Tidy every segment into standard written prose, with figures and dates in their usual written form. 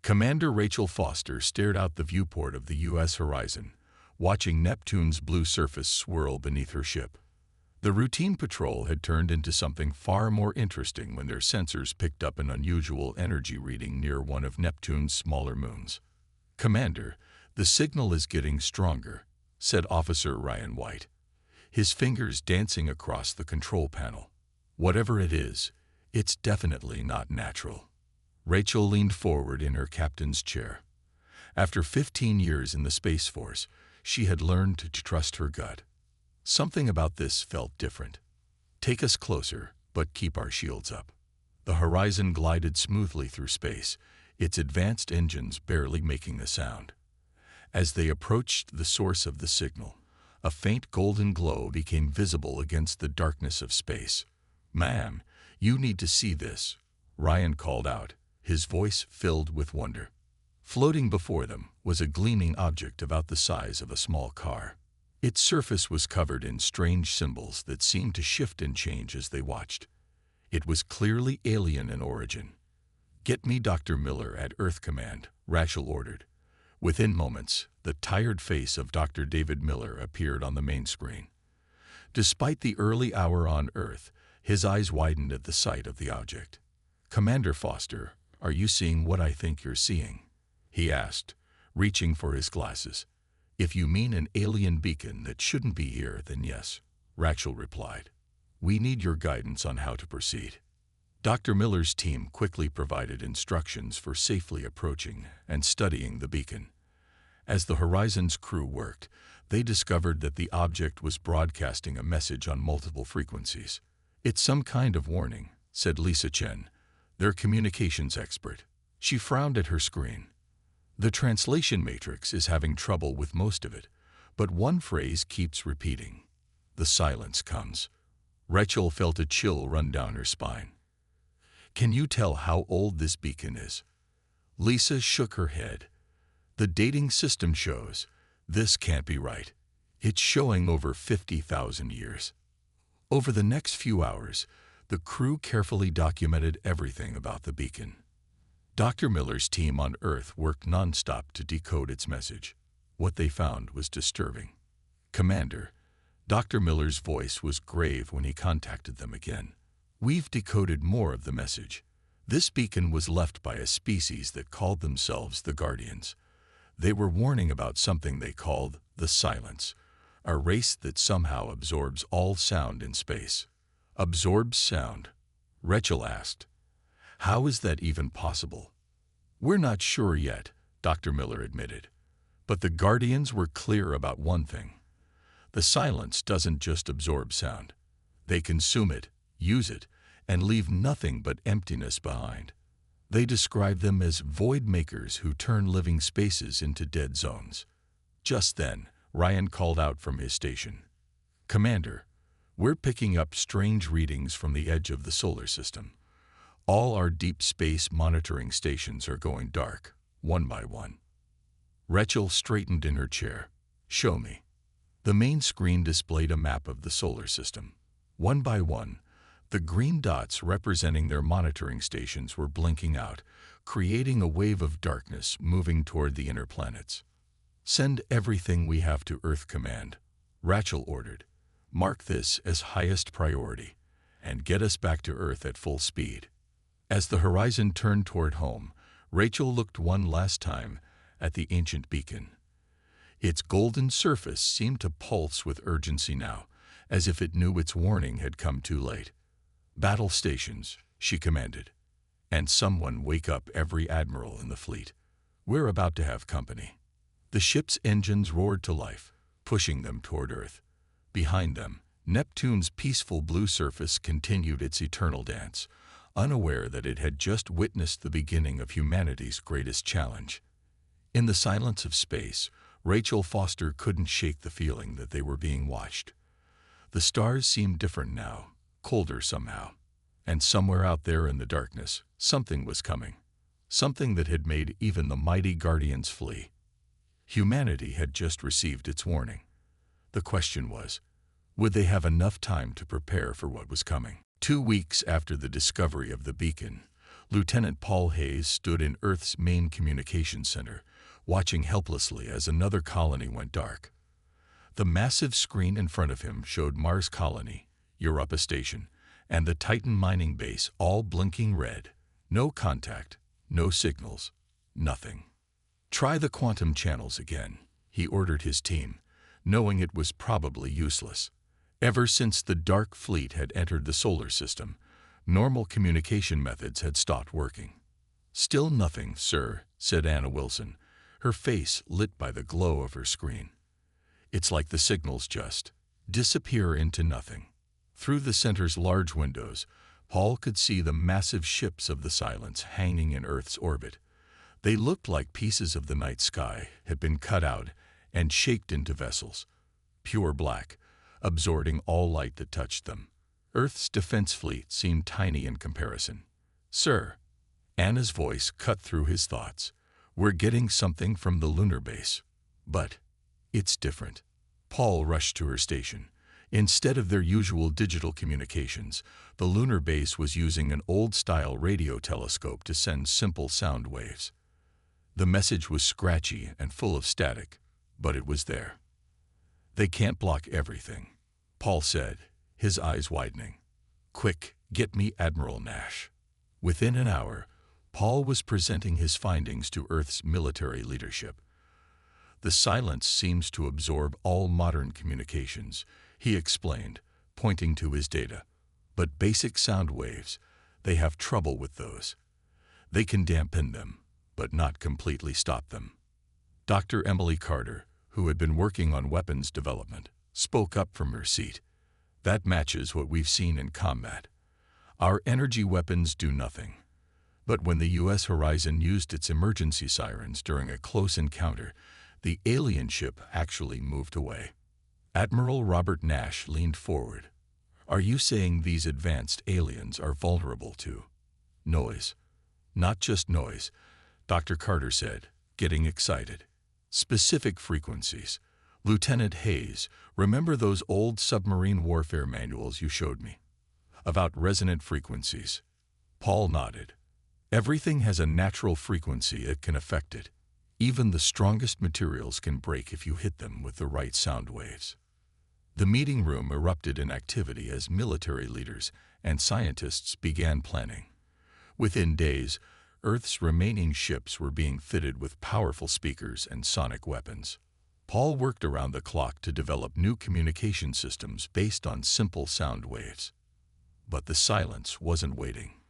Commander Rachel Foster stared out the viewport of the U.S. horizon, watching Neptune's blue surface swirl beneath her ship. The routine patrol had turned into something far more interesting when their sensors picked up an unusual energy reading near one of Neptune's smaller moons. "Commander, the signal is getting stronger," said Officer Ryan White, his fingers dancing across the control panel. "Whatever it is, it's definitely not natural." Rachel leaned forward in her captain's chair. After 15 years in the Space Force, she had learned to trust her gut. Something about this felt different. "Take us closer, but keep our shields up." The horizon glided smoothly through space, its advanced engines barely making a sound. As they approached the source of the signal, a faint golden glow became visible against the darkness of space. "Ma'am, you need to see this," Ryan called out, his voice filled with wonder. Floating before them was a gleaming object about the size of a small car. Its surface was covered in strange symbols that seemed to shift and change as they watched. It was clearly alien in origin. "Get me Dr. Miller at Earth Command," Rachel ordered. Within moments, the tired face of Dr. David Miller appeared on the main screen. Despite the early hour on Earth, his eyes widened at the sight of the object. "Commander Foster, are you seeing what I think you're seeing?" he asked, reaching for his glasses. "If you mean an alien beacon that shouldn't be here, then yes," Rachel replied. "We need your guidance on how to proceed." Dr. Miller's team quickly provided instructions for safely approaching and studying the beacon. As the Horizon's crew worked, they discovered that the object was broadcasting a message on multiple frequencies. "It's some kind of warning," said Lisa Chen, their communications expert. She frowned at her screen. "The translation matrix is having trouble with most of it, but one phrase keeps repeating. The silence comes." Rachel felt a chill run down her spine. "Can you tell how old this beacon is?" Lisa shook her head. "The dating system shows. This can't be right. It's showing over 50,000 years." Over the next few hours, the crew carefully documented everything about the beacon. Dr. Miller's team on Earth worked nonstop to decode its message. What they found was disturbing. "Commander," Dr. Miller's voice was grave when he contacted them again. "We've decoded more of the message. This beacon was left by a species that called themselves the Guardians. They were warning about something they called the Silence, a race that somehow absorbs all sound in space." "Absorbs sound?" Rachel asked. "How is that even possible?" "We're not sure yet," Dr. Miller admitted. "But the Guardians were clear about one thing. The Silence doesn't just absorb sound. They consume it, use it, and leave nothing but emptiness behind. They describe them as void makers who turn living spaces into dead zones." Just then, Ryan called out from his station. "Commander, we're picking up strange readings from the edge of the solar system. All our deep space monitoring stations are going dark, one by one." Rachel straightened in her chair. "Show me." The main screen displayed a map of the solar system. One by one, the green dots representing their monitoring stations were blinking out, creating a wave of darkness moving toward the inner planets. "Send everything we have to Earth Command," Rachel ordered. "Mark this as highest priority, and get us back to Earth at full speed." As the horizon turned toward home, Rachel looked one last time at the ancient beacon. Its golden surface seemed to pulse with urgency now, as if it knew its warning had come too late. "Battle stations," she commanded. "And someone wake up every admiral in the fleet. We're about to have company." The ship's engines roared to life, pushing them toward Earth. Behind them, Neptune's peaceful blue surface continued its eternal dance, unaware that it had just witnessed the beginning of humanity's greatest challenge. In the silence of space, Rachel Foster couldn't shake the feeling that they were being watched. The stars seemed different now, colder somehow. And somewhere out there in the darkness, something was coming. Something that had made even the mighty Guardians flee. Humanity had just received its warning. The question was, would they have enough time to prepare for what was coming? 2 weeks after the discovery of the beacon, Lieutenant Paul Hayes stood in Earth's main communications center, watching helplessly as another colony went dark. The massive screen in front of him showed Mars Colony, Europa Station, and the Titan mining base all blinking red. No contact, no signals, nothing. "Try the quantum channels again," he ordered his team, knowing it was probably useless. Ever since the Dark Fleet had entered the solar system, normal communication methods had stopped working. "Still nothing, sir," said Anna Wilson, her face lit by the glow of her screen. "It's like the signals just disappear into nothing." Through the center's large windows, Paul could see the massive ships of the Silence hanging in Earth's orbit. They looked like pieces of the night sky had been cut out and shaped into vessels, pure black, absorbing all light that touched them. Earth's defense fleet seemed tiny in comparison. "Sir," Anna's voice cut through his thoughts, "we're getting something from the lunar base. But it's different." Paul rushed to her station. Instead of their usual digital communications, the lunar base was using an old-style radio telescope to send simple sound waves. The message was scratchy and full of static, but it was there. "They can't block everything," Paul said, his eyes widening. "Quick, get me Admiral Nash." Within an hour, Paul was presenting his findings to Earth's military leadership. "The Silence seems to absorb all modern communications," he explained, pointing to his data. "But basic sound waves, they have trouble with those. They can dampen them, but not completely stop them." Dr. Emily Carter, who had been working on weapons development, spoke up from her seat. "That matches what we've seen in combat. Our energy weapons do nothing. But when the U.S. Horizon used its emergency sirens during a close encounter, the alien ship actually moved away." Admiral Robert Nash leaned forward. "Are you saying these advanced aliens are vulnerable to noise?" "Not just noise," Dr. Carter said, getting excited. "Specific frequencies. Lieutenant Hayes, remember those old submarine warfare manuals you showed me? About resonant frequencies?" Paul nodded. "Everything has a natural frequency that can affect it. Even the strongest materials can break if you hit them with the right sound waves." The meeting room erupted in activity as military leaders and scientists began planning. Within days, Earth's remaining ships were being fitted with powerful speakers and sonic weapons. Paul worked around the clock to develop new communication systems based on simple sound waves. But the Silence wasn't waiting.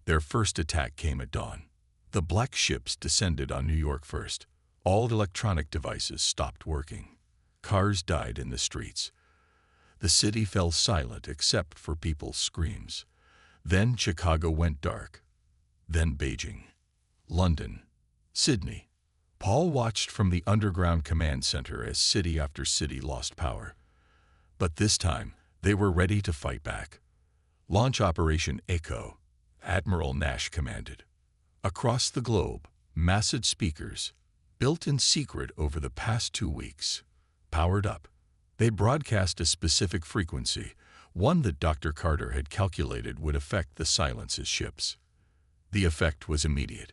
Their first attack came at dawn. The black ships descended on New York first. All electronic devices stopped working. Cars died in the streets. The city fell silent except for people's screams. Then Chicago went dark. Then Beijing, London, Sydney. Paul watched from the underground command center as city after city lost power. But this time, they were ready to fight back. "Launch Operation Echo," Admiral Nash commanded. Across the globe, massive speakers, built in secret over the past 2 weeks, powered up. They broadcast a specific frequency, one that Dr. Carter had calculated would affect the Silence's ships. The effect was immediate.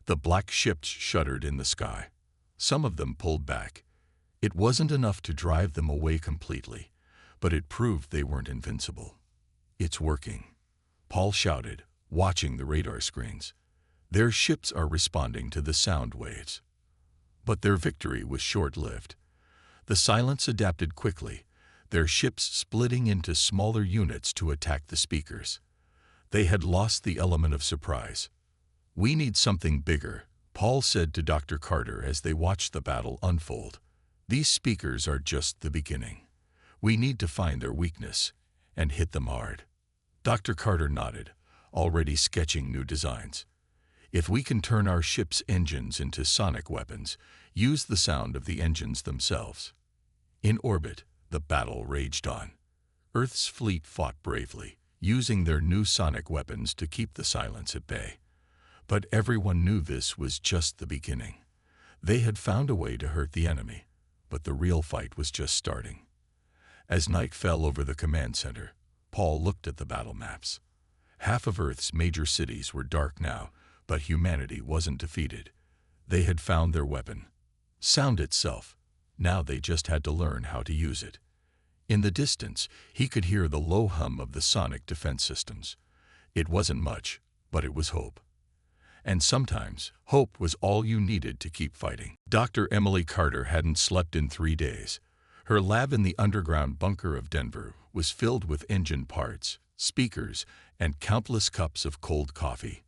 The black ships shuddered in the sky. Some of them pulled back. It wasn't enough to drive them away completely, but it proved they weren't invincible. "It's working," Paul shouted, watching the radar screens. "Their ships are responding to the sound waves." But their victory was short-lived. The Silence adapted quickly, their ships splitting into smaller units to attack the speakers. They had lost the element of surprise. "We need something bigger," Paul said to Dr. Carter as they watched the battle unfold. "These speakers are just the beginning. We need to find their weakness and hit them hard." Dr. Carter nodded, already sketching new designs. "If we can turn our ship's engines into sonic weapons, use the sound of the engines themselves." In orbit, the battle raged on. Earth's fleet fought bravely, using their new sonic weapons to keep the Silence at bay. But everyone knew this was just the beginning. They had found a way to hurt the enemy, but the real fight was just starting. As night fell over the command center, Paul looked at the battle maps. Half of Earth's major cities were dark now, but humanity wasn't defeated. They had found their weapon. Sound itself. Now they just had to learn how to use it. In the distance, he could hear the low hum of the sonic defense systems. It wasn't much, but it was hope. And sometimes, hope was all you needed to keep fighting. Dr. Emily Carter hadn't slept in 3 days. Her lab in the underground bunker of Denver was filled with engine parts, speakers, and countless cups of cold coffee.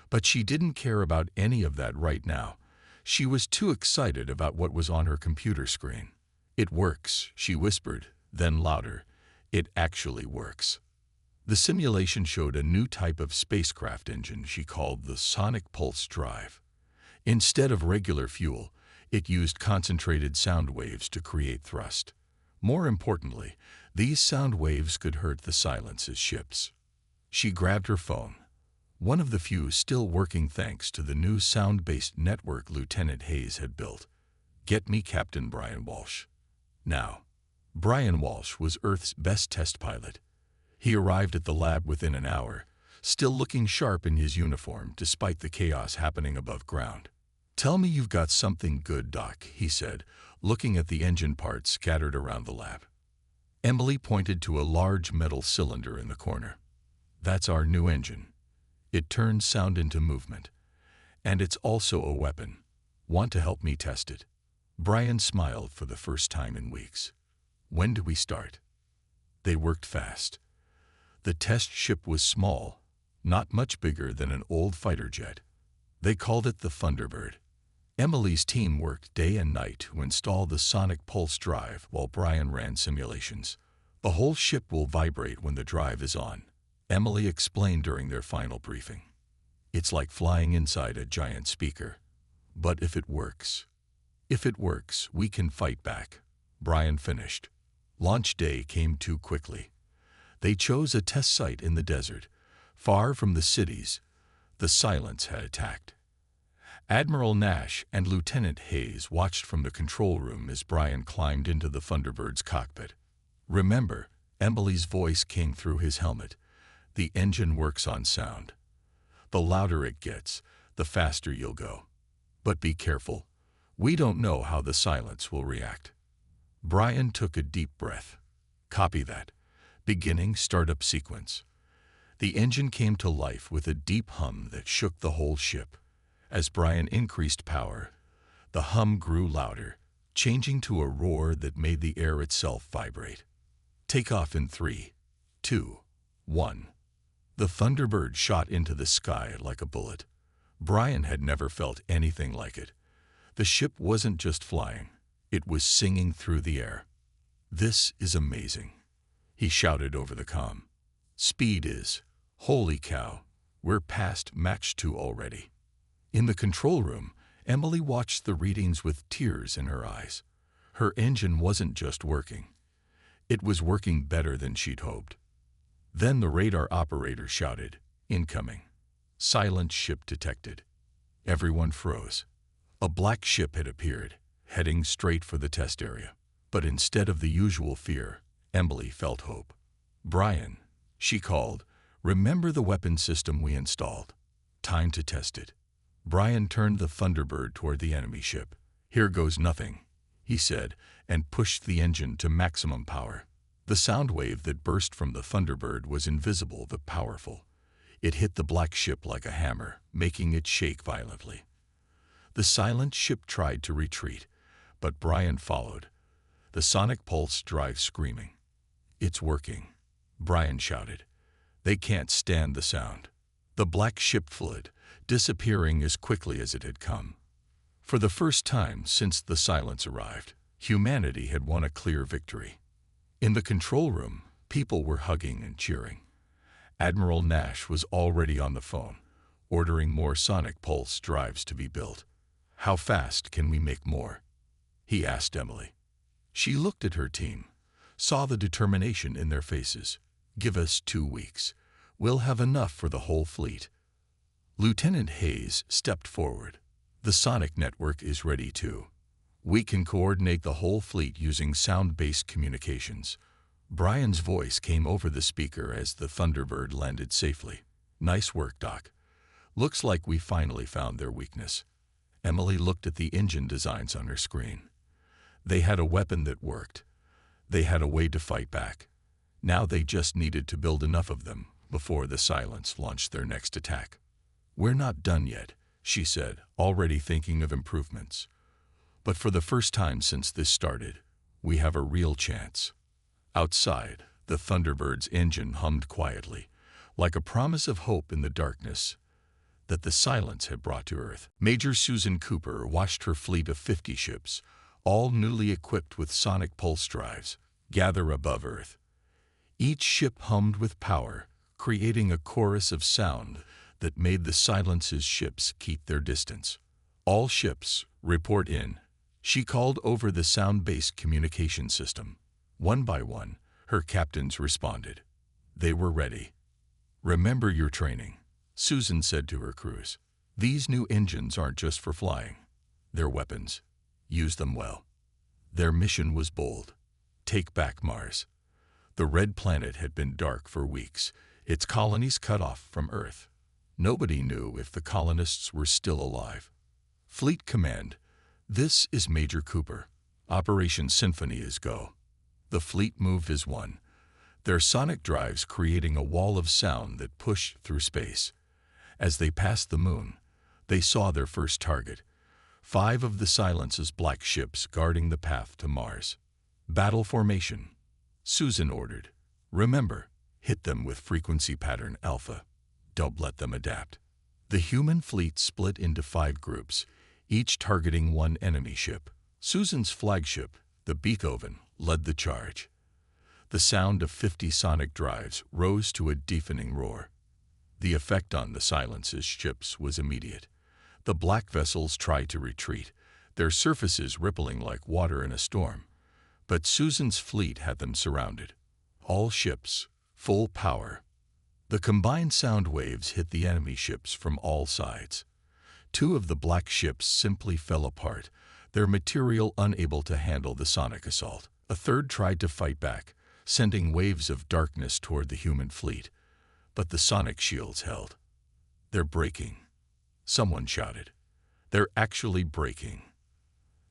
But she didn't care about any of that right now. She was too excited about what was on her computer screen. "It works," she whispered, then louder. "It actually works." The simulation showed a new type of spacecraft engine she called the Sonic Pulse Drive. Instead of regular fuel, it used concentrated sound waves to create thrust. More importantly, these sound waves could hurt the Silence's ships. She grabbed her phone. One of the few still working thanks to the new sound-based network Lieutenant Hayes had built. "Get me Captain Brian Walsh." Now, Brian Walsh was Earth's best test pilot. He arrived at the lab within an hour, still looking sharp in his uniform despite the chaos happening above ground. "Tell me you've got something good, Doc," he said, looking at the engine parts scattered around the lab. Emily pointed to a large metal cylinder in the corner. "That's our new engine. It turns sound into movement. And it's also a weapon. Want to help me test it?" Brian smiled for the first time in weeks. "When do we start?" They worked fast. The test ship was small, not much bigger than an old fighter jet. They called it the Thunderbird. Emily's team worked day and night to install the Sonic Pulse Drive while Brian ran simulations. "The whole ship will vibrate when the drive is on," Emily explained during their final briefing. "It's like flying inside a giant speaker. But if it works, we can fight back," Brian finished. Launch day came too quickly. They chose a test site in the desert, far from the cities the Silence had attacked. Admiral Nash and Lieutenant Hayes watched from the control room as Brian climbed into the Thunderbird's cockpit. "Remember," Emily's voice came through his helmet, "the engine works on sound. The louder it gets, the faster you'll go. But be careful. We don't know how the Silence will react." Brian took a deep breath. "Copy that. Beginning startup sequence." The engine came to life with a deep hum that shook the whole ship. As Brian increased power, the hum grew louder, changing to a roar that made the air itself vibrate. "Take off in 3, 2, 1. The Thunderbird shot into the sky like a bullet. Brian had never felt anything like it. The ship wasn't just flying, it was singing through the air. "This is amazing," he shouted over the comm. "Speed is, holy cow, we're past Mach 2 already." In the control room, Emily watched the readings with tears in her eyes. Her engine wasn't just working. It was working better than she'd hoped. Then the radar operator shouted, "Incoming. Silent ship detected." Everyone froze. A black ship had appeared, heading straight for the test area. But instead of the usual fear, Emily felt hope. "Brian," she called, "remember the weapon system we installed? Time to test it." Brian turned the Thunderbird toward the enemy ship. "Here goes nothing," he said, and pushed the engine to maximum power. The sound wave that burst from the Thunderbird was invisible but powerful. It hit the black ship like a hammer, making it shake violently. The silent ship tried to retreat, but Brian followed, the Sonic Pulse Drive screaming. "It's working," Brian shouted. "They can't stand the sound." The black ship fled, disappearing as quickly as it had come. For the first time since the Silence arrived, humanity had won a clear victory. In the control room, people were hugging and cheering. Admiral Nash was already on the phone, ordering more Sonic Pulse drives to be built. "How fast can we make more?" he asked Emily. She looked at her team, saw the determination in their faces. "Give us 2 weeks. We'll have enough for the whole fleet." Lieutenant Hayes stepped forward. "The Sonic network is ready too. We can coordinate the whole fleet using sound-based communications." Brian's voice came over the speaker as the Thunderbird landed safely. "Nice work, Doc. Looks like we finally found their weakness." Emily looked at the engine designs on her screen. They had a weapon that worked. They had a way to fight back. Now they just needed to build enough of them before the Silence launched their next attack. "We're not done yet," she said, already thinking of improvements. "But for the first time since this started, we have a real chance." Outside, the Thunderbird's engine hummed quietly, like a promise of hope in the darkness that the Silence had brought to Earth. Major Susan Cooper watched her fleet of 50 ships, all newly equipped with sonic pulse drives, gather above Earth. Each ship hummed with power, creating a chorus of sound that made the Silence's ships keep their distance. "All ships, report in." She called over the sound-based communication system. One by one, her captains responded. They were ready. "Remember your training," Susan said to her crews. "These new engines aren't just for flying. They're weapons. Use them well." Their mission was bold. Take back Mars. The red planet had been dark for weeks, its colonies cut off from Earth. Nobody knew if the colonists were still alive. "Fleet Command, this is Major Cooper. Operation Symphony is go." The fleet moved as one, their sonic drives creating a wall of sound that pushed through space. As they passed the moon, they saw their first target, 5 of the Silence's black ships guarding the path to Mars. "Battle formation," Susan ordered. "Remember, hit them with frequency pattern alpha. Don't let them adapt." The human fleet split into 5 groups, each targeting one enemy ship. Susan's flagship, the Beethoven, led the charge. The sound of 50 sonic drives rose to a deafening roar. The effect on the Silence's ships was immediate. The black vessels tried to retreat, their surfaces rippling like water in a storm. But Susan's fleet had them surrounded. All ships, full power. The combined sound waves hit the enemy ships from all sides. 2 of the black ships simply fell apart, their material unable to handle the sonic assault. A third tried to fight back, sending waves of darkness toward the human fleet. But the sonic shields held. "They're breaking," someone shouted. "They're actually breaking."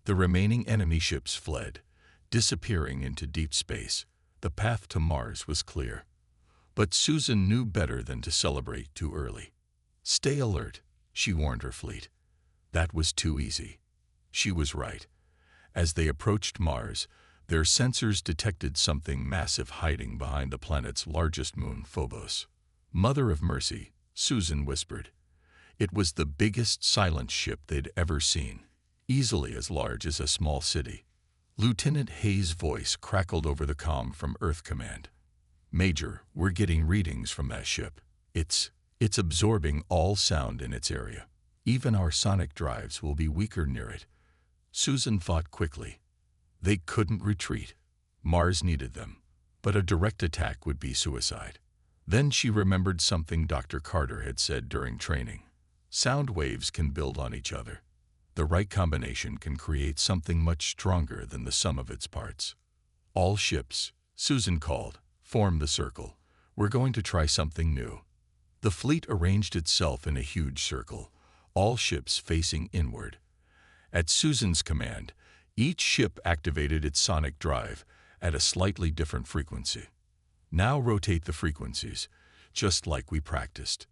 The remaining enemy ships fled, disappearing into deep space. The path to Mars was clear. But Susan knew better than to celebrate too early. "Stay alert," she warned her fleet. That was too easy. She was right. As they approached Mars, their sensors detected something massive hiding behind the planet's largest moon, Phobos. "Mother of Mercy," Susan whispered. It was the biggest Silence ship they'd ever seen, easily as large as a small city. Lieutenant Hayes' voice crackled over the comm from Earth Command. "Major, we're getting readings from that ship. It's absorbing all sound in its area. Even our sonic drives will be weaker near it." Susan thought quickly. They couldn't retreat. Mars needed them, but a direct attack would be suicide. Then she remembered something Dr. Carter had said during training. Sound waves can build on each other. The right combination can create something much stronger than the sum of its parts. "All ships," Susan called, "form the circle. We're going to try something new." The fleet arranged itself in a huge circle, all ships facing inward. At Susan's command, each ship activated its sonic drive at a slightly different frequency. "Now rotate the frequencies, just like we practiced."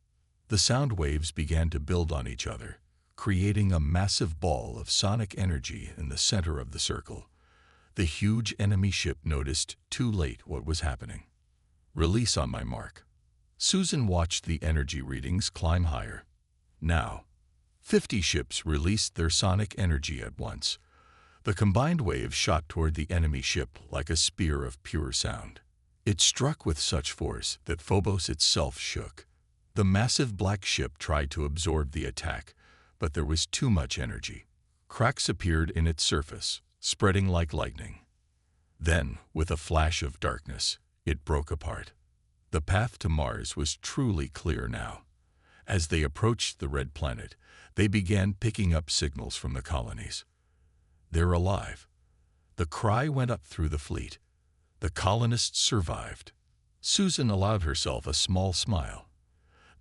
The sound waves began to build on each other, creating a massive ball of sonic energy in the center of the circle. The huge enemy ship noticed too late what was happening. "Release on my mark." Susan watched the energy readings climb higher. Now, 50 ships released their sonic energy at once. The combined wave shot toward the enemy ship like a spear of pure sound. It struck with such force that Phobos itself shook. The massive black ship tried to absorb the attack, but there was too much energy. Cracks appeared in its surface, spreading like lightning. Then, with a flash of darkness, it broke apart. The path to Mars was truly clear now. As they approached the red planet, they began picking up signals from the colonies. "They're alive." The cry went up through the fleet. The colonists survived. Susan allowed herself a small smile.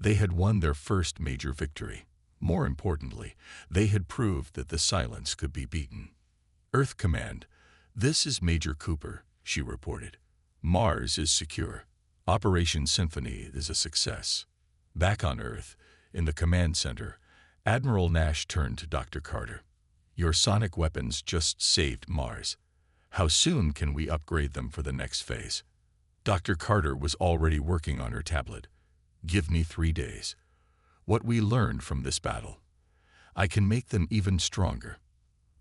They had won their first major victory. More importantly, they had proved that the silence could be beaten. Earth Command, this is Major Cooper, she reported. Mars is secure. Operation Symphony is a success. Back on Earth, in the command center, Admiral Nash turned to Dr. Carter. Your sonic weapons just saved Mars. How soon can we upgrade them for the next phase? Dr. Carter was already working on her tablet. Give me 3 days. What we learned from this battle, I can make them even stronger.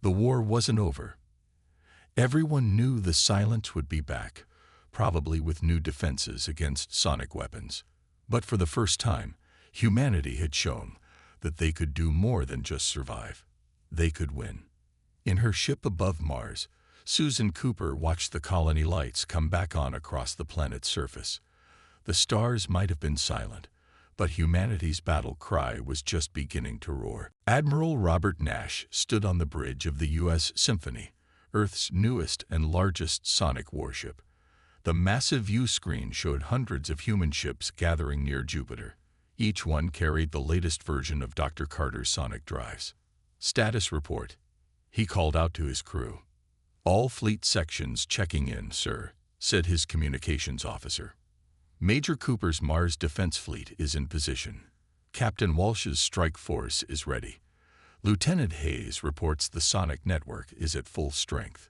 The war wasn't over. Everyone knew the silence would be back, probably with new defenses against sonic weapons. But for the first time, humanity had shown that they could do more than just survive. They could win. In her ship above Mars, Susan Cooper watched the colony lights come back on across the planet's surface. The stars might have been silent, but humanity's battle cry was just beginning to roar. Admiral Robert Nash stood on the bridge of the U.S. Symphony, Earth's newest and largest sonic warship. The massive view screen showed hundreds of human ships gathering near Jupiter. Each one carried the latest version of Dr. Carter's sonic drives. Status report. He called out to his crew. All fleet sections checking in, sir, said his communications officer. Major Cooper's Mars Defense Fleet is in position. Captain Walsh's strike force is ready. Lieutenant Hayes reports the sonic network is at full strength.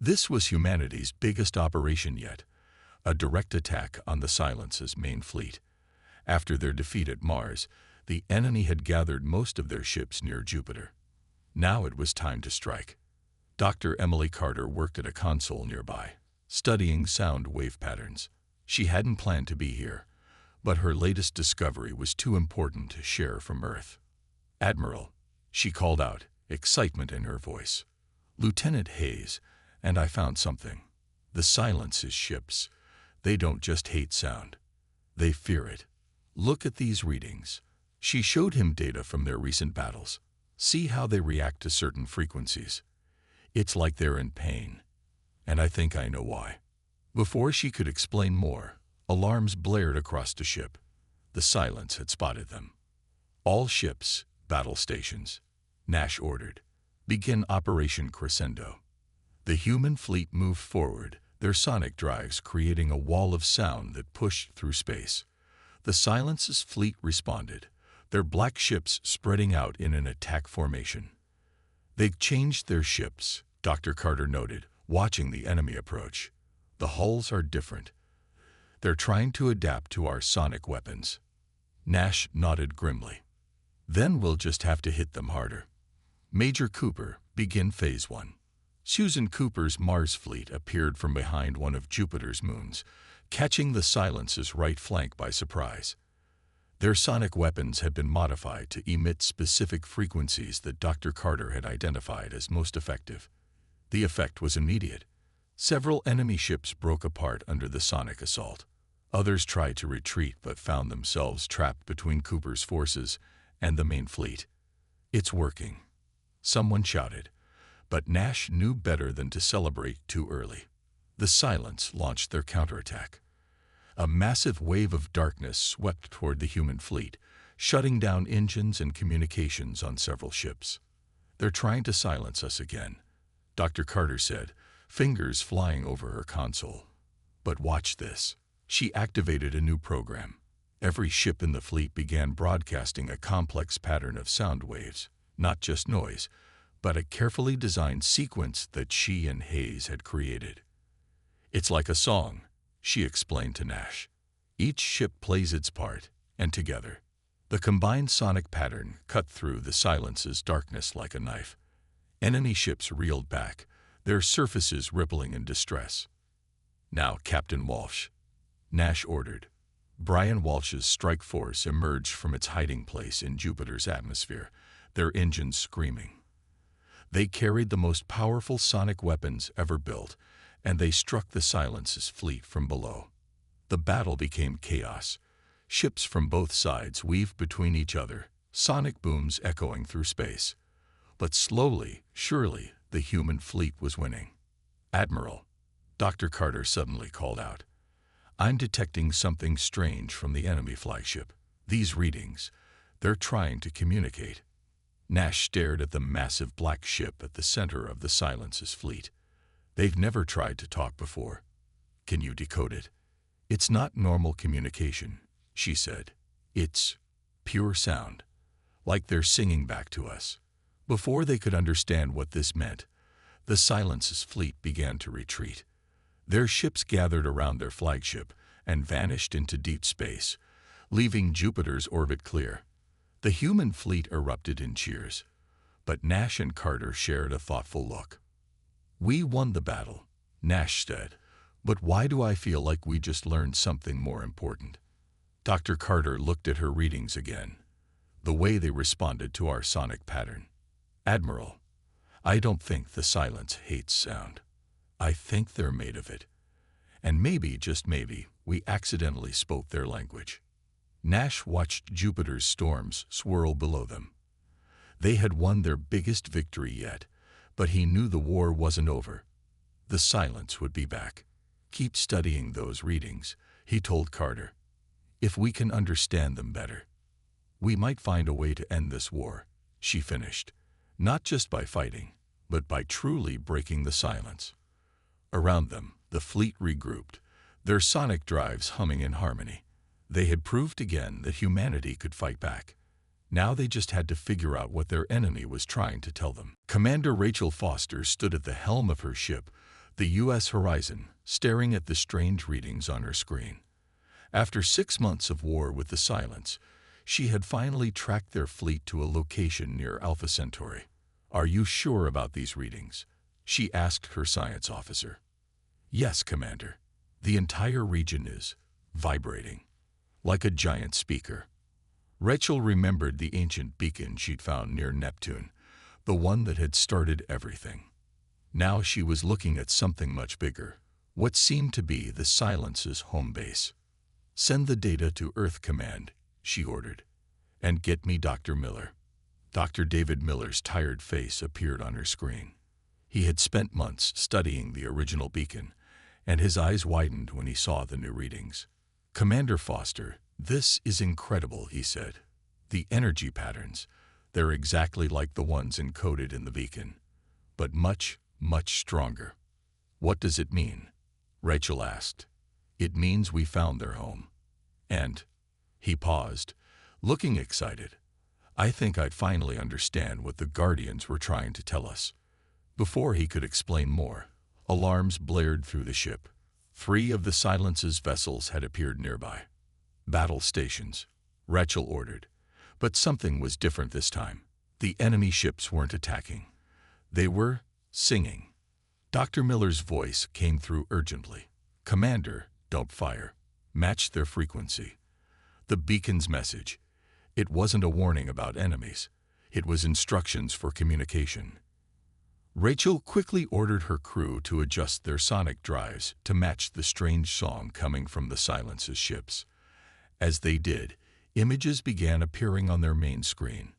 This was humanity's biggest operation yet, a direct attack on the Silence's main fleet. After their defeat at Mars, the enemy had gathered most of their ships near Jupiter. Now it was time to strike. Dr. Emily Carter worked at a console nearby, studying sound wave patterns. She hadn't planned to be here, but her latest discovery was too important to share from Earth. Admiral, she called out, excitement in her voice. Lieutenant Hayes, and I found something. The Silence's ships, they don't just hate sound. They fear it. Look at these readings. She showed him data from their recent battles. See how they react to certain frequencies. It's like they're in pain. And I think I know why. Before she could explain more, alarms blared across the ship. The Silence had spotted them. All ships, battle stations, Nash ordered. Begin Operation Crescendo. The human fleet moved forward, their sonic drives creating a wall of sound that pushed through space. The Silence's fleet responded, their black ships spreading out in an attack formation. They'd changed their ships, Dr. Carter noted, watching the enemy approach. The hulls are different. They're trying to adapt to our sonic weapons. Nash nodded grimly. Then we'll just have to hit them harder. Major Cooper, begin Phase 1. Susan Cooper's Mars fleet appeared from behind one of Jupiter's moons, catching the Silence's right flank by surprise. Their sonic weapons had been modified to emit specific frequencies that Dr. Carter had identified as most effective. The effect was immediate. Several enemy ships broke apart under the sonic assault. Others tried to retreat but found themselves trapped between Cooper's forces and the main fleet. It's working, someone shouted, but Nash knew better than to celebrate too early. The Silence launched their counterattack. A massive wave of darkness swept toward the human fleet, shutting down engines and communications on several ships. They're trying to silence us again, Dr. Carter said, fingers flying over her console. But watch this. She activated a new program. Every ship in the fleet began broadcasting a complex pattern of sound waves, not just noise, but a carefully designed sequence that she and Hayes had created. It's like a song, she explained to Nash. Each ship plays its part, and together, the combined sonic pattern cut through the Silence's darkness like a knife. Enemy ships reeled back, their surfaces rippling in distress. Now, Captain Walsh, Nash ordered. Brian Walsh's strike force emerged from its hiding place in Jupiter's atmosphere, their engines screaming. They carried the most powerful sonic weapons ever built, and they struck the Silence's fleet from below. The battle became chaos. Ships from both sides weaved between each other, sonic booms echoing through space. But slowly, surely, the human fleet was winning. Admiral, Dr. Carter suddenly called out. I'm detecting something strange from the enemy flagship. These readings, they're trying to communicate. Nash stared at the massive black ship at the center of the Silence's fleet. They've never tried to talk before. Can you decode it? It's not normal communication, she said. It's pure sound, like they're singing back to us. Before they could understand what this meant, the Silence's fleet began to retreat. Their ships gathered around their flagship and vanished into deep space, leaving Jupiter's orbit clear. The human fleet erupted in cheers, but Nash and Carter shared a thoughtful look. We won the battle, Nash said, but why do I feel like we just learned something more important? Dr. Carter looked at her readings again, the way they responded to our sonic pattern. Admiral, I don't think the Silence hates sound. I think they're made of it. And maybe, just maybe, we accidentally spoke their language. Nash watched Jupiter's storms swirl below them. They had won their biggest victory yet, but he knew the war wasn't over. The Silence would be back. Keep studying those readings, he told Carter. If we can understand them better, we might find a way to end this war, she finished. Not just by fighting, but by truly breaking the silence. Around them, the fleet regrouped, their sonic drives humming in harmony. They had proved again that humanity could fight back. Now they just had to figure out what their enemy was trying to tell them. Commander Rachel Foster stood at the helm of her ship, the U.S. Horizon, staring at the strange readings on her screen. After 6 months of war with the Silence, she had finally tracked their fleet to a location near Alpha Centauri. Are you sure about these readings? She asked her science officer. Yes, Commander. The entire region is vibrating, like a giant speaker. Rachel remembered the ancient beacon she'd found near Neptune, the one that had started everything. Now she was looking at something much bigger, what seemed to be the Silence's home base. Send the data to Earth Command, she ordered, and get me Dr. Miller. Dr. David Miller's tired face appeared on her screen. He had spent months studying the original beacon, and his eyes widened when he saw the new readings. Commander Foster, this is incredible, he said. The energy patterns, they're exactly like the ones encoded in the beacon, but much, much stronger. What does it mean? Rachel asked. It means we found their home. And, he paused, looking excited. I think I'd finally understand what the Guardians were trying to tell us. Before he could explain more, alarms blared through the ship. 3 of the Silence's vessels had appeared nearby. Battle stations, Rachel ordered. But something was different this time. The enemy ships weren't attacking. They were singing. Dr. Miller's voice came through urgently. Commander, don't fire. Match their frequency. The beacon's message. It wasn't a warning about enemies. It was instructions for communication. Rachel quickly ordered her crew to adjust their sonic drives to match the strange song coming from the Silence's ships. As they did, images began appearing on their main screen.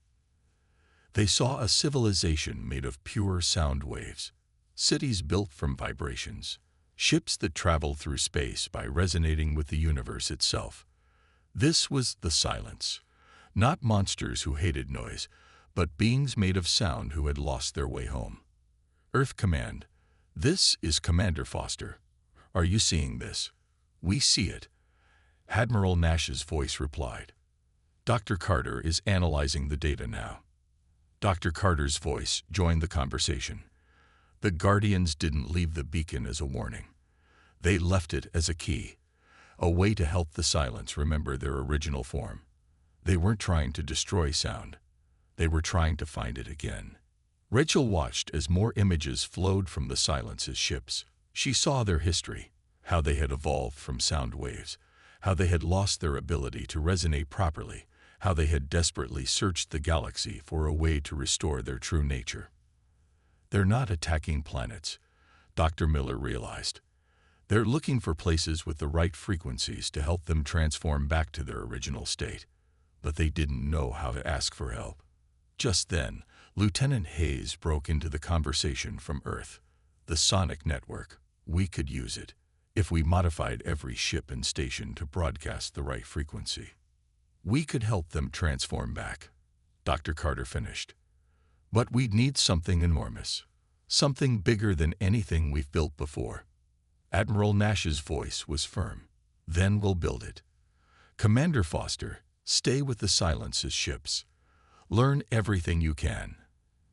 They saw a civilization made of pure sound waves, cities built from vibrations, ships that traveled through space by resonating with the universe itself. This was the Silence, not monsters who hated noise, but beings made of sound who had lost their way home. Earth Command, this is Commander Foster. Are you seeing this? We see it. Admiral Nash's voice replied. Dr. Carter is analyzing the data now. Dr. Carter's voice joined the conversation. The Guardians didn't leave the beacon as a warning. They left it as a key, a way to help the Silence remember their original form. They weren't trying to destroy sound. They were trying to find it again. Rachel watched as more images flowed from the Silence's ships. She saw their history, how they had evolved from sound waves, how they had lost their ability to resonate properly, how they had desperately searched the galaxy for a way to restore their true nature. They're not attacking planets, Dr. Miller realized. They're looking for places with the right frequencies to help them transform back to their original state. But they didn't know how to ask for help. Just then, Lieutenant Hayes broke into the conversation from Earth, the sonic network. We could use it if we modified every ship and station to broadcast the right frequency. We could help them transform back, Dr. Carter finished. But we'd need something enormous, something bigger than anything we've built before. Admiral Nash's voice was firm. Then we'll build it. Commander Foster, stay with the Silence's ships. Learn everything you can.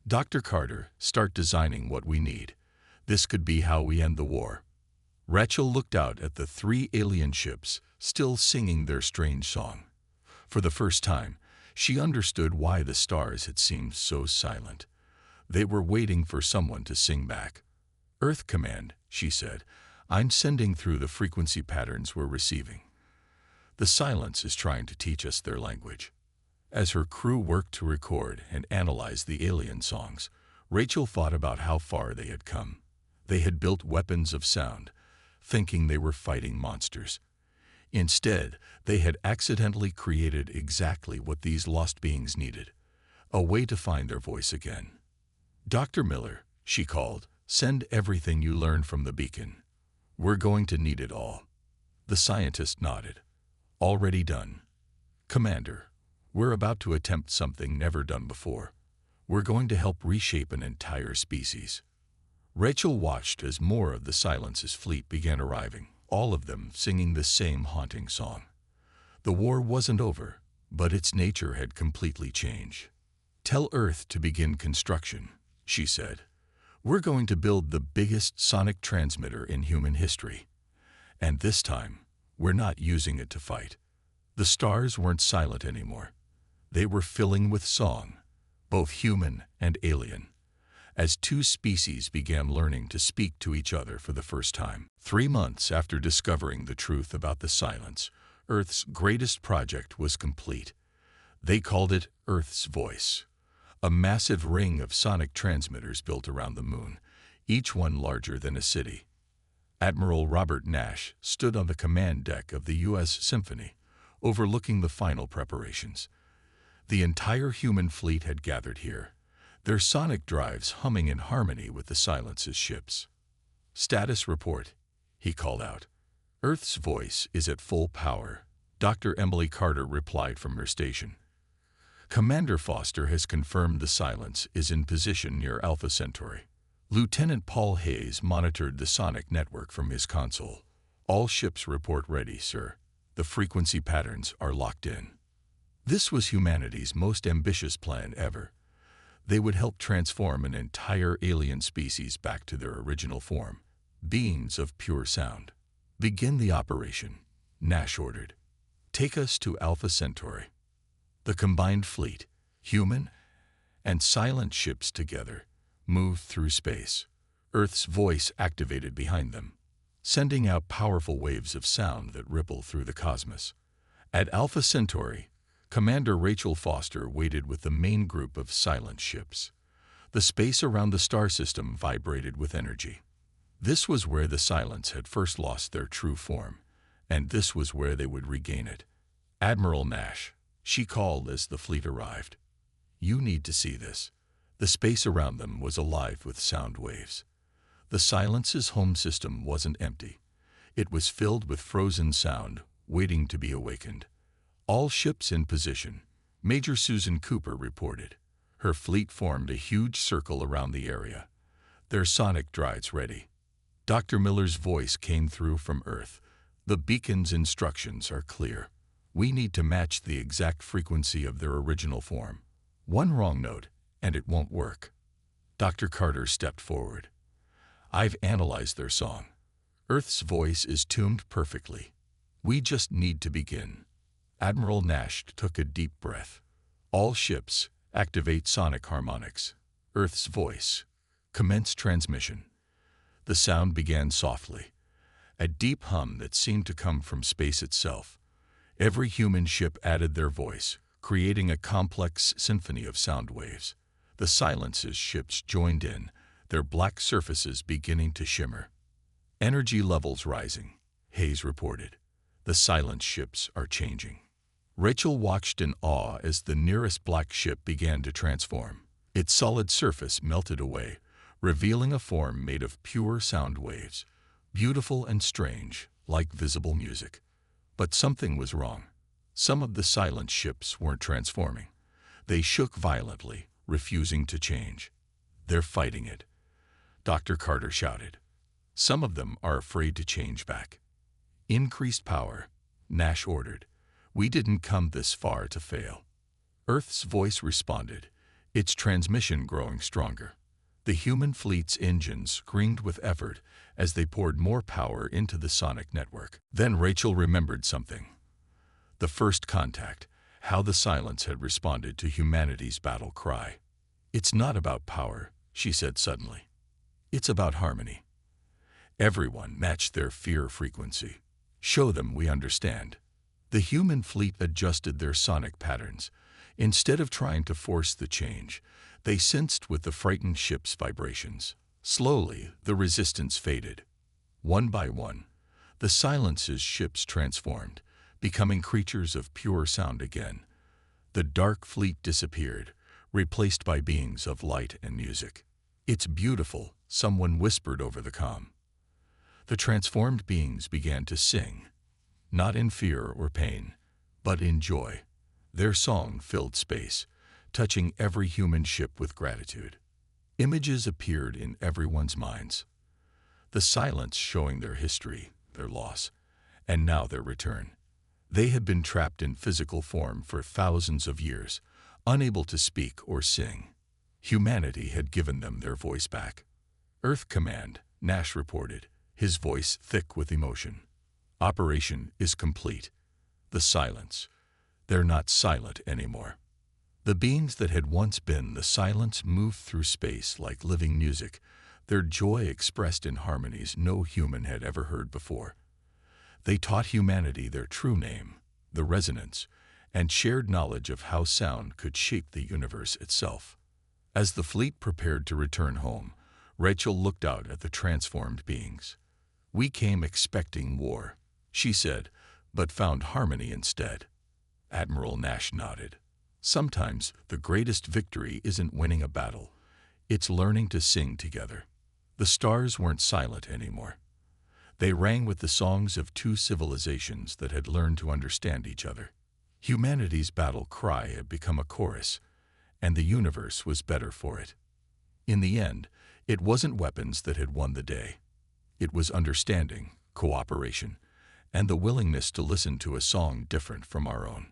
Dr. Carter, start designing what we need. This could be how we end the war. Rachel looked out at the 3 alien ships, still singing their strange song. For the first time, she understood why the stars had seemed so silent. They were waiting for someone to sing back. Earth Command, she said, I'm sending through the frequency patterns we're receiving. The Silence is trying to teach us their language. As her crew worked to record and analyze the alien songs, Rachel thought about how far they had come. They had built weapons of sound, thinking they were fighting monsters. Instead, they had accidentally created exactly what these lost beings needed, a way to find their voice again. Dr. Miller, she called, send everything you learned from the beacon. We're going to need it all. The scientist nodded. Already done. Commander, we're about to attempt something never done before. We're going to help reshape an entire species. Rachel watched as more of the Silence's fleet began arriving, all of them singing the same haunting song. The war wasn't over, but its nature had completely changed. Tell Earth to begin construction, she said. We're going to build the biggest sonic transmitter in human history. And this time, we're not using it to fight. The stars weren't silent anymore. They were filling with song, both human and alien, as 2 species began learning to speak to each other for the first time. 3 months after discovering the truth about the Silence, Earth's greatest project was complete. They called it Earth's Voice, a massive ring of sonic transmitters built around the moon, each one larger than a city. Admiral Robert Nash stood on the command deck of the U.S. Symphony, overlooking the final preparations. The entire human fleet had gathered here, their sonic drives humming in harmony with the Silence's ships. Status report, he called out. Earth's Voice is at full power, Dr. Emily Carter replied from her station. Commander Foster has confirmed the Silence is in position near Alpha Centauri. Lieutenant Paul Hayes monitored the sonic network from his console. All ships report ready, sir. The frequency patterns are locked in. This was humanity's most ambitious plan ever. They would help transform an entire alien species back to their original form, beings of pure sound. Begin the operation, Nash ordered. Take us to Alpha Centauri. The combined fleet, human and silent ships together, moved through space. Earth's Voice activated behind them, sending out powerful waves of sound that ripple through the cosmos. At Alpha Centauri, Commander Rachel Foster waited with the main group of silent ships. The space around the star system vibrated with energy. This was where the Silence had first lost their true form, and this was where they would regain it. Admiral Nash, she called as the fleet arrived. You need to see this. The space around them was alive with sound waves. The Silence's home system wasn't empty. It was filled with frozen sound, waiting to be awakened. All ships in position, Major Susan Cooper reported. Her fleet formed a huge circle around the area, their sonic drives ready. Dr. Miller's voice came through from Earth. The beacon's instructions are clear. We need to match the exact frequency of their original form. One wrong note, and it won't work. Dr. Carter stepped forward. I've analyzed their song. Earth's Voice is tuned perfectly. We just need to begin. Admiral Nash took a deep breath. All ships, activate sonic harmonics. Earth's Voice. Commence transmission. The sound began softly, a deep hum that seemed to come from space itself. Every human ship added their voice, creating a complex symphony of sound waves. The Silence's ships joined in, their black surfaces beginning to shimmer. Energy levels rising, Hayes reported. The Silence ships are changing. Rachel watched in awe as the nearest black ship began to transform. Its solid surface melted away, revealing a form made of pure sound waves. beautiful and strange, like visible music. But something was wrong. Some of the silent ships weren't transforming. They shook violently, refusing to change. "They're fighting it," Dr. Carter shouted. "Some of them are afraid to change back." "Increased power," Nash ordered. "We didn't come this far to fail." Earth's voice responded, its transmission growing stronger. The human fleet's engines screamed with effort as they poured more power into the sonic network. Then Rachel remembered something. The first contact, how the silence had responded to humanity's battle cry. "It's not about power," she said suddenly. "It's about harmony. Everyone matched their fear frequency. Show them we understand." The human fleet adjusted their sonic patterns. Instead of trying to force the change, they sensed with the frightened ship's vibrations. Slowly, the resistance faded. One by one, the silence's ships transformed, becoming creatures of pure sound again. The dark fleet disappeared, replaced by beings of light and music. "It's beautiful," someone whispered over the comm. The transformed beings began to sing, not in fear or pain, but in joy. Their song filled space, touching every human ship with gratitude. Images appeared in everyone's minds. The silence showing their history, their loss, and now their return. They had been trapped in physical form for thousands of years, unable to speak or sing. Humanity had given them their voice back. "Earth Command," Nash reported, his voice thick with emotion. "Operation is complete." The silence. They're not silent anymore. The beings that had once been the silence moved through space like living music, their joy expressed in harmonies no human had ever heard before. They taught humanity their true name, the resonance, and shared knowledge of how sound could shape the universe itself. As the fleet prepared to return home, Rachel looked out at the transformed beings. "We came expecting war," she said, "but found harmony instead." Admiral Nash nodded. "Sometimes the greatest victory isn't winning a battle. It's learning to sing together." The stars weren't silent anymore. They rang with the songs of two civilizations that had learned to understand each other. Humanity's battle cry had become a chorus, and the universe was better for it. In the end, it wasn't weapons that had won the day. It was understanding, cooperation, and the willingness to listen to a song different from our own.